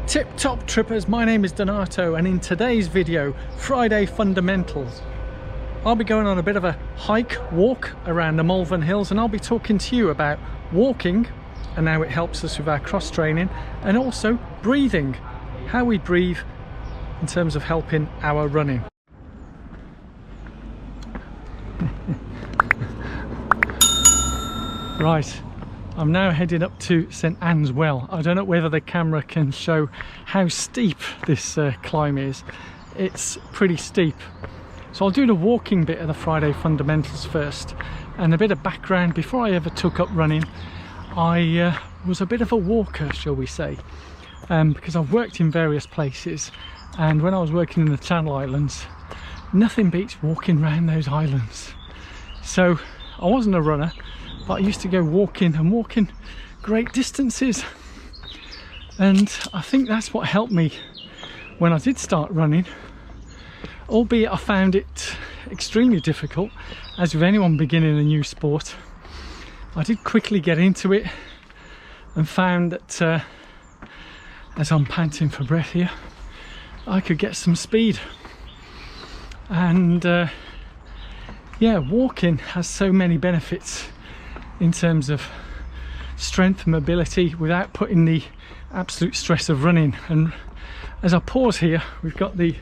Tip top trippers, my name is Donato, and in today's video, Friday fundamentals, I'll be going on a bit of a walk around the Malvern Hills, and I'll be talking to you about walking and how it helps us with our cross training, and also breathing, how we breathe in terms of helping our running. Right, I'm now heading up to St Anne's Well. I don't know whether the camera can show how steep this climb is. It's pretty steep. So I'll do the walking bit of the Friday fundamentals first, and a bit of background. Before I ever took up running, I was a bit of a walker, shall we say, because I've worked in various places, and when I was working in the Channel Islands, nothing beats walking around those islands. So I wasn't a runner, but I used to go walking great distances, and I think that's what helped me when I did start running, albeit I found it extremely difficult, as with anyone beginning a new sport. I did quickly get into it and found that as I'm panting for breath here, I could get some speed. And yeah, walking has so many benefits in terms of strength, mobility, without putting the absolute stress of running. And as I pause here, we've got the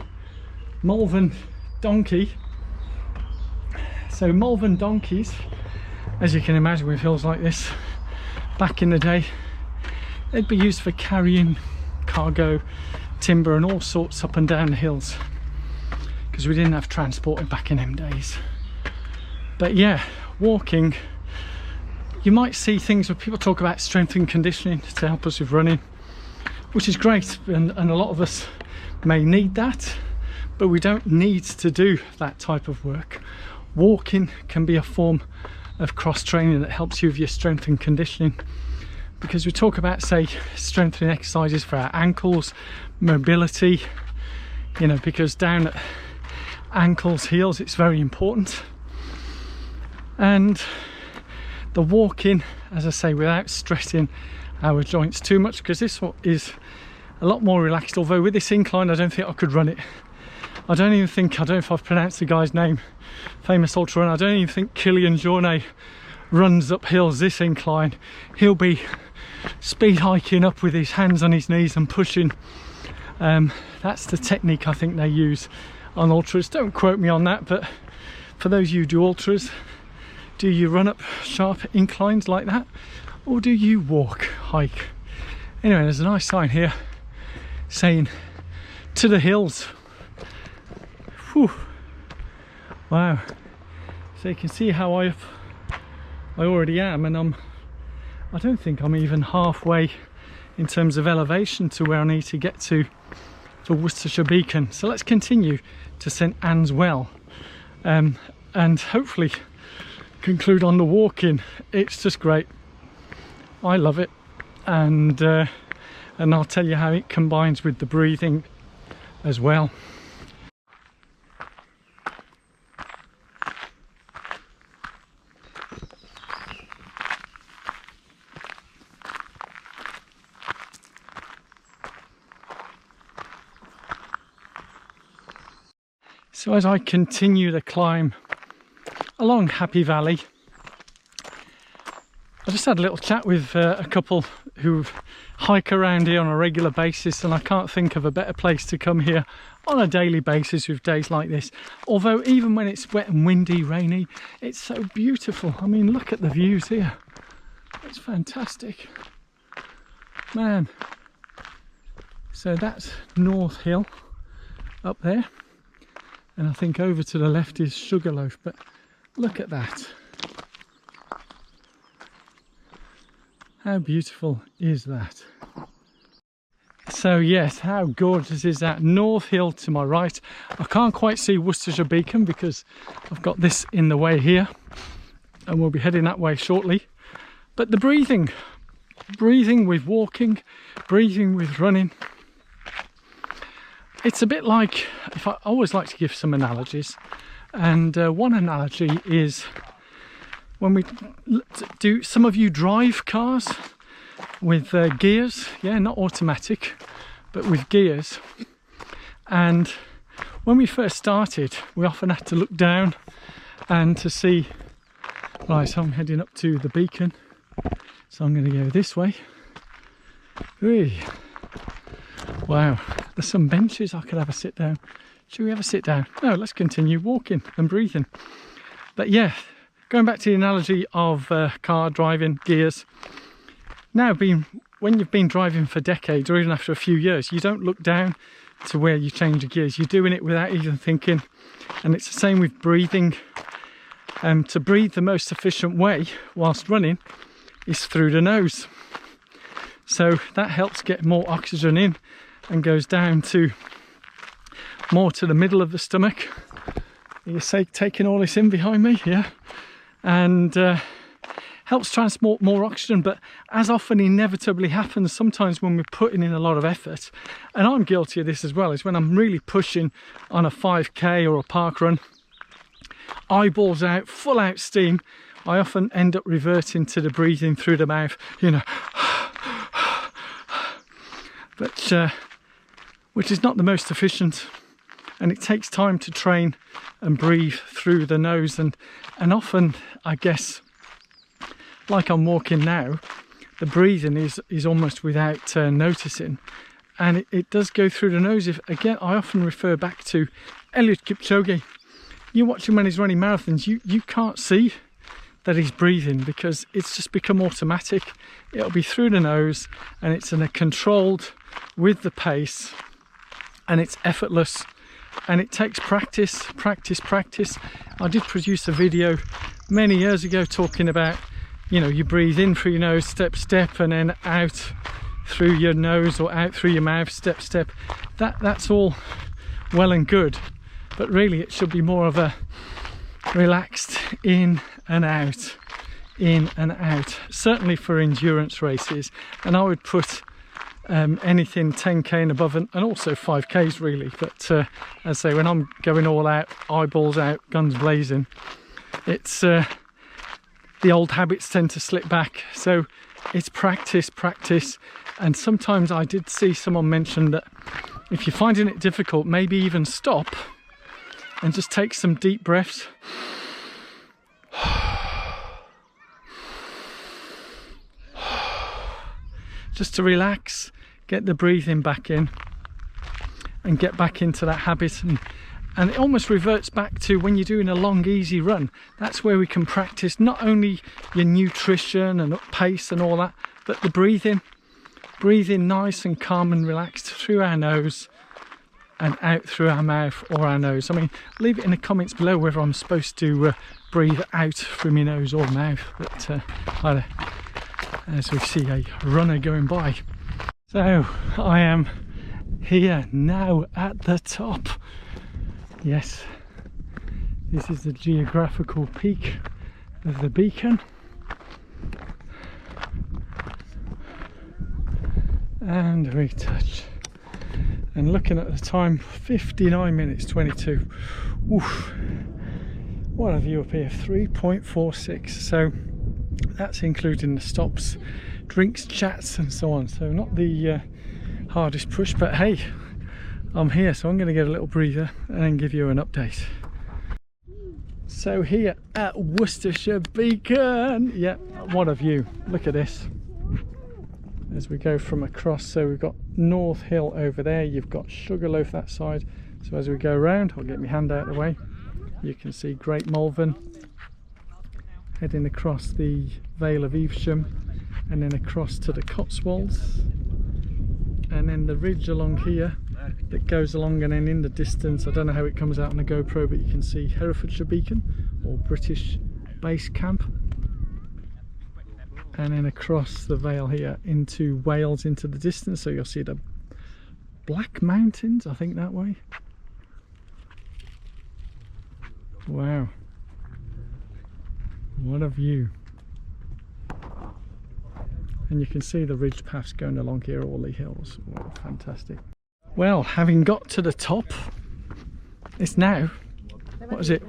Malvern donkey. So Malvern donkeys, as you can imagine, with hills like this, back in the day, they'd be used for carrying cargo, timber and all sorts up and down the hills, because we didn't have transport back in them days. But yeah, walking, you might see things where people talk about strength and conditioning to help us with running, which is great, and a lot of us may need that, but we don't need to do that type of work. Walking can be a form of cross training that helps you with your strength and conditioning, because we talk about, say, strengthening exercises for our ankles, mobility, you know, because down at ankles, heels, it's very important. And the walking, as I say, without stressing our joints too much, because this one is a lot more relaxed, although with this incline I don't think I could run it. I don't know if I've pronounced the guy's name, famous ultra runner, I don't even think Kilian Jornet runs up hills this incline. He'll be speed hiking up with his hands on his knees and pushing. That's the technique I think they use on ultras. Don't quote me on that, but for those of you who do ultras, do you run up sharp inclines like that, or do you hike? Anyway, there's a nice sign here saying to the hills. Whew. Wow, so you can see how I already am, and I don't think I'm even halfway in terms of elevation to where I need to get to for Worcestershire Beacon. So let's continue to St Anne's Well, and hopefully conclude on the walking. It's just great, I love it, and I'll tell you how it combines with the breathing as well. So as I continue the climb along Happy Valley, I just had a little chat with a couple who hike around here on a regular basis, and I can't think of a better place to come here on a daily basis with days like this. Although even when it's wet and windy, rainy, it's so beautiful. I mean, look at the views here. It's fantastic, man. So that's North Hill up there, and I think over to the left is Sugarloaf, but look at that. How beautiful is that? So yes, how gorgeous is that? North Hill to my right. I can't quite see Worcestershire Beacon because I've got this in the way here, and we'll be heading that way shortly. But the breathing with walking, breathing with running, it's a bit like, I always like to give some analogies, and one analogy is when we do, some of you drive cars with gears, yeah, not automatic, but with gears. And when we first started, we often had to look down and to see, right, so I'm heading up to the beacon, so I'm going to go this way. Whee. Wow, there's some benches I could have a sit down. Should we have a sit down? No, let's continue walking and breathing. But yeah, going back to the analogy of car driving, gears. Now, when you've been driving for decades or even after a few years, you don't look down to where you change the gears. You're doing it without even thinking. And it's the same with breathing. To breathe the most efficient way whilst running is through the nose. So that helps get more oxygen in and goes down to more to the middle of the stomach. You say taking all this in behind me, yeah, and helps transport more oxygen. But as often inevitably happens, sometimes when we're putting in a lot of effort, and I'm guilty of this as well, is when I'm really pushing on a 5k or a park run, eyeballs out, full out steam, I often end up reverting to the breathing through the mouth, you know, but which is not the most efficient. And it takes time to train and breathe through the nose, and often, I guess, like I'm walking now, the breathing is almost without noticing, and it does go through the nose. Again, I often refer back to Eliud Kipchoge. You watch him when he's running marathons, you can't see that he's breathing because it's just become automatic. It'll be through the nose, and it's in a controlled with the pace, and it's effortless. And it takes practice. I did produce a video many years ago talking about, you know, you breathe in through your nose, step, and then out through your nose or out through your mouth, step. That's all well and good, but really it should be more of a relaxed in and out, certainly for endurance races. And I would put anything 10k and above, and also 5ks really, but as I say, when I'm going all out, eyeballs out, guns blazing, it's the old habits tend to slip back. So it's practice, and sometimes I did see someone mention that if you're finding it difficult, maybe even stop and just take some deep breaths. Just to relax, get the breathing back in, and get back into that habit. And it almost reverts back to when you're doing a long, easy run. That's where we can practice not only your nutrition and pace and all that, but the breathing. Breathing nice and calm and relaxed through our nose and out through our mouth or our nose. I mean, leave it in the comments below whether I'm supposed to breathe out through my nose or mouth. But as we see a runner going by. So I am here now at the top. Yes, this is the geographical peak of the beacon, and retouch. And looking at the time, 59 minutes 22. Oof, what a view up here, 3.46. So that's including the stops, drinks, chats and so on. So not the hardest push, but hey, I'm here, so I'm going to get a little breather and then give you an update. So here at Worcestershire Beacon, yeah, what a view. Look at this as we go from across. So we've got North Hill over there, you've got Sugarloaf that side. So as we go around, I'll get my hand out of the way, you can see Great Malvern, heading across the Vale of Evesham and then across to the Cotswolds, and then the ridge along here that goes along, and then in the distance, I don't know how it comes out on the GoPro, but you can see Herefordshire Beacon or British Base Camp, and then across the Vale here into Wales into the distance. So you'll see the Black Mountains, I think, that way. Wow, what a view. And you can see the ridge paths going along here, all the hills. Wow, fantastic. Well, having got to the top, it's now, what is it,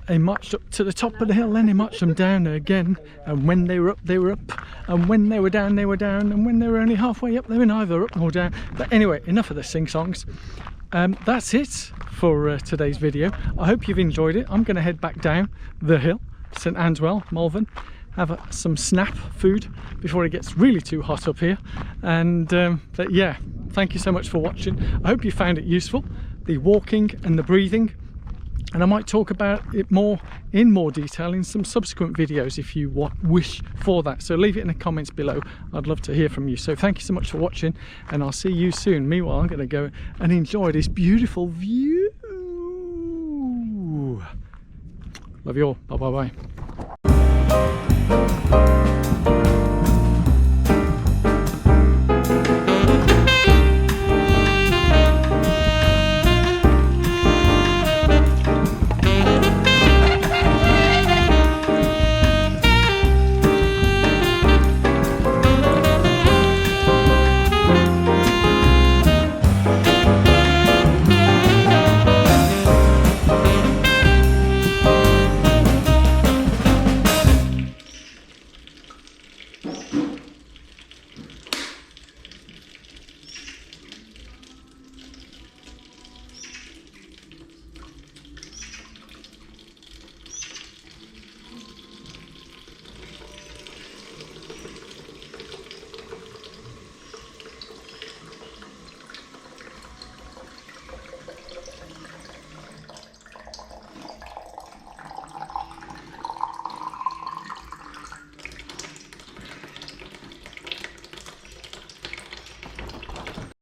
They marched up to the top of the hill, then they marched them down again. And when they were up, they were up. And when they were down, they were down. And when they were only halfway up, they were neither up nor down. But anyway, enough of the sing-songs. That's it for today's video. I hope you've enjoyed it. I'm going to head back down the hill, St Answell, Malvern, have some snap food before it gets really too hot up here. And but yeah, thank you so much for watching. I hope you found it useful, the walking and the breathing. And I might talk about it in more detail in some subsequent videos if you wish for that. So leave it in the comments below. I'd love to hear from you. So thank you so much for watching, and I'll see you soon. Meanwhile, I'm going to go and enjoy this beautiful view. Love you all. Bye bye bye.